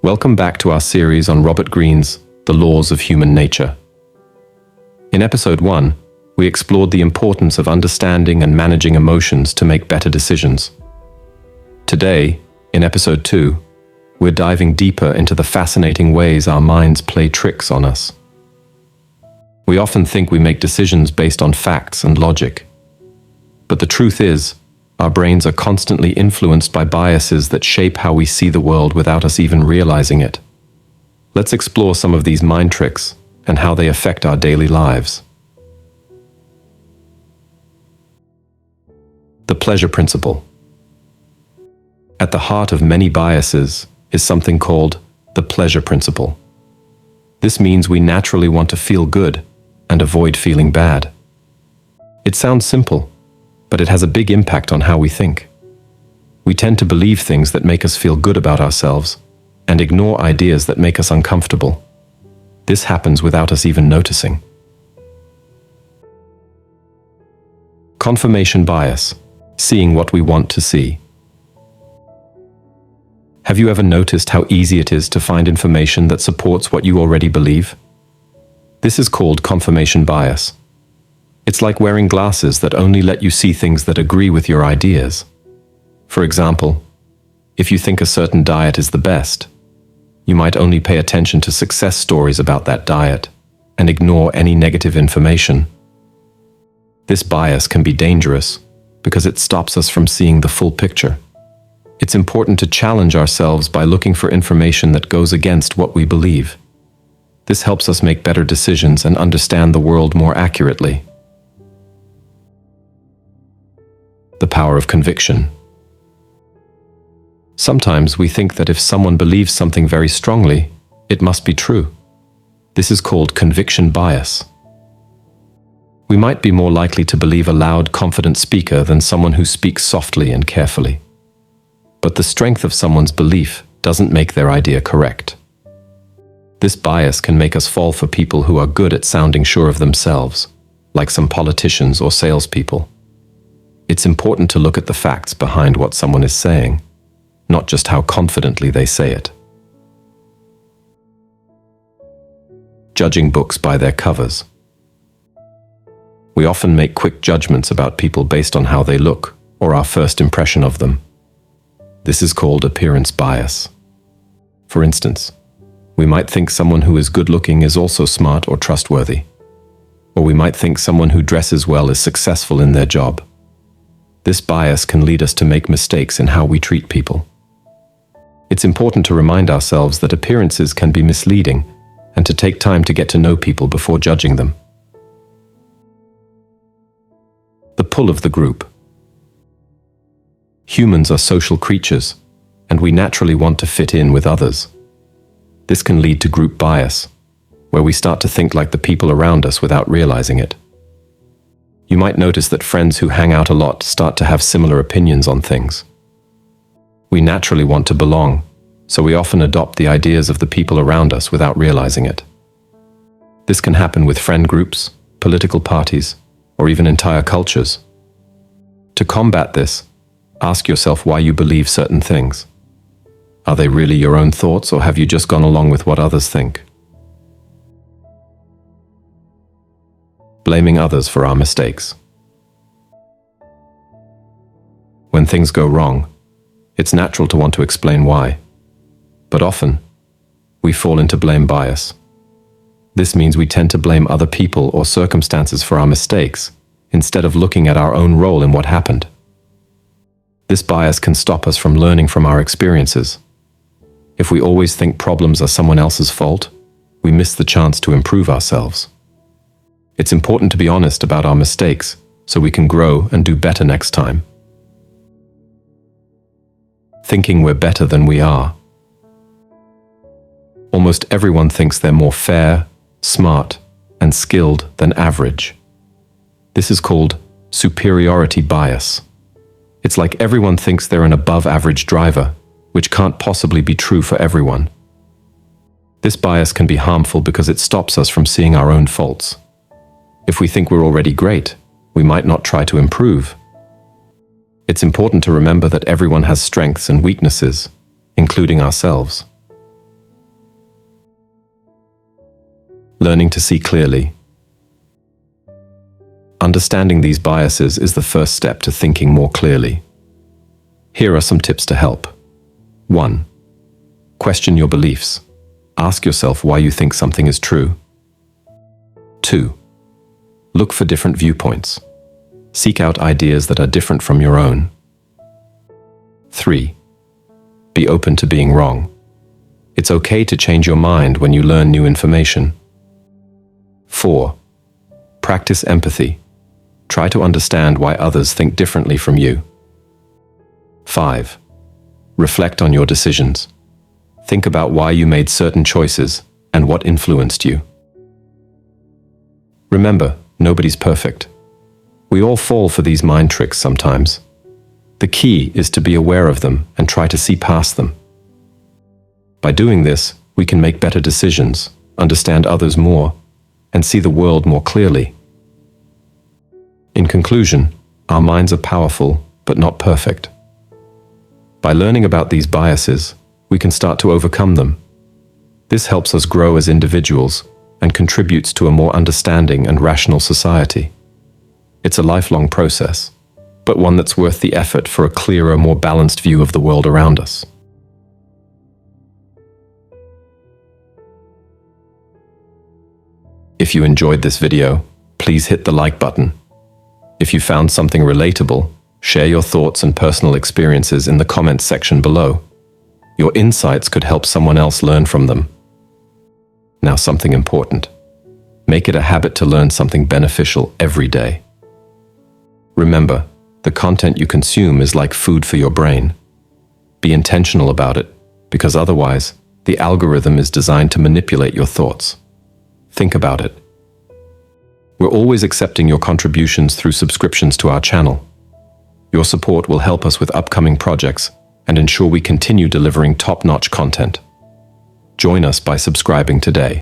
Welcome back to our series on Robert Greene's The Laws of Human Nature. In episode 1, we explored the importance of understanding and managing emotions to make better decisions. Today, in episode 2, we're diving deeper into the fascinating ways our minds play tricks on us. We often think we make decisions based on facts and logic. But the truth is, our brains are constantly influenced by biases that shape how we see the world without us even realizing it. Let's explore some of these mind tricks and how they affect our daily lives. The pleasure principle. At the heart of many biases is something called the pleasure principle. This means we naturally want to feel good and avoid feeling bad. It sounds simple, but it has a big impact on how we think. We tend to believe things that make us feel good about ourselves and ignore ideas that make us uncomfortable. This happens without us even noticing. Confirmation bias, seeing what we want to see. Have you ever noticed how easy it is to find information that supports what you already believe? This is called confirmation bias. It's like wearing glasses that only let you see things that agree with your ideas. For example, if you think a certain diet is the best, you might only pay attention to success stories about that diet and ignore any negative information. This bias can be dangerous because it stops us from seeing the full picture. It's important to challenge ourselves by looking for information that goes against what we believe. This helps us make better decisions and understand the world more accurately. The power of conviction. Sometimes we think that if someone believes something very strongly, it must be true. This is called conviction bias. We might be more likely to believe a loud, confident speaker than someone who speaks softly and carefully. But the strength of someone's belief doesn't make their idea correct. This bias can make us fall for people who are good at sounding sure of themselves, like some politicians or salespeople. It's important to look at the facts behind what someone is saying, not just how confidently they say it. Judging books by their covers. We often make quick judgments about people based on how they look or our first impression of them. This is called appearance bias. For instance, we might think someone who is good-looking is also smart or trustworthy. Or we might think someone who dresses well is successful in their job. This bias can lead us to make mistakes in how we treat people. It's important to remind ourselves that appearances can be misleading and to take time to get to know people before judging them. The pull of the group. Humans are social creatures, and we naturally want to fit in with others. This can lead to group bias, where we start to think like the people around us without realizing it. You might notice that friends who hang out a lot start to have similar opinions on things. We naturally want to belong, so we often adopt the ideas of the people around us without realizing it. This can happen with friend groups, political parties, or even entire cultures. To combat this, ask yourself why you believe certain things. Are they really your own thoughts, or have you just gone along with what others think? Blaming others for our mistakes. When things go wrong, it's natural to want to explain why. But often, we fall into blame bias. This means we tend to blame other people or circumstances for our mistakes, instead of looking at our own role in what happened. This bias can stop us from learning from our experiences. If we always think problems are someone else's fault, we miss the chance to improve ourselves. It's important to be honest about our mistakes so we can grow and do better next time. Thinking we're better than we are. Almost everyone thinks they're more fair, smart, and skilled than average. This is called superiority bias. It's like everyone thinks they're an above-average driver, which can't possibly be true for everyone. This bias can be harmful because it stops us from seeing our own faults. If we think we're already great, we might not try to improve. It's important to remember that everyone has strengths and weaknesses, including ourselves. learning to see clearly. Understanding these biases is the first step to thinking more clearly. Here are some tips to help. 1. Question your beliefs. Ask yourself why you think something is true. 2. Look for different viewpoints. Seek out ideas that are different from your own. 3. Be open to being wrong. It's okay to change your mind when you learn new information. 4. Practice empathy. Try to understand why others think differently from you. 5. Reflect on your decisions. Think about why you made certain choices and what influenced you. Remember, nobody's perfect. We all fall for these mind tricks sometimes. The key is to be aware of them and try to see past them. By doing this, we can make better decisions, understand others more, and see the world more clearly. In conclusion, our minds are powerful, but not perfect. By learning about these biases, we can start to overcome them. This helps us grow as individuals and contributes to a more understanding and rational society. It's a lifelong process, but one that's worth the effort for a clearer, more balanced view of the world around us. If you enjoyed this video, please hit the like button. If you found something relatable, share your thoughts and personal experiences in the comments section below. Your insights could help someone else learn from them. Now, something important. Make it a habit to learn something beneficial every day. Remember, the content you consume is like food for your brain. Be intentional about it, because otherwise, the algorithm is designed to manipulate your thoughts. Think about it. We're always accepting your contributions through subscriptions to our channel. Your support will help us with upcoming projects and ensure we continue delivering top-notch content. Join us by subscribing today.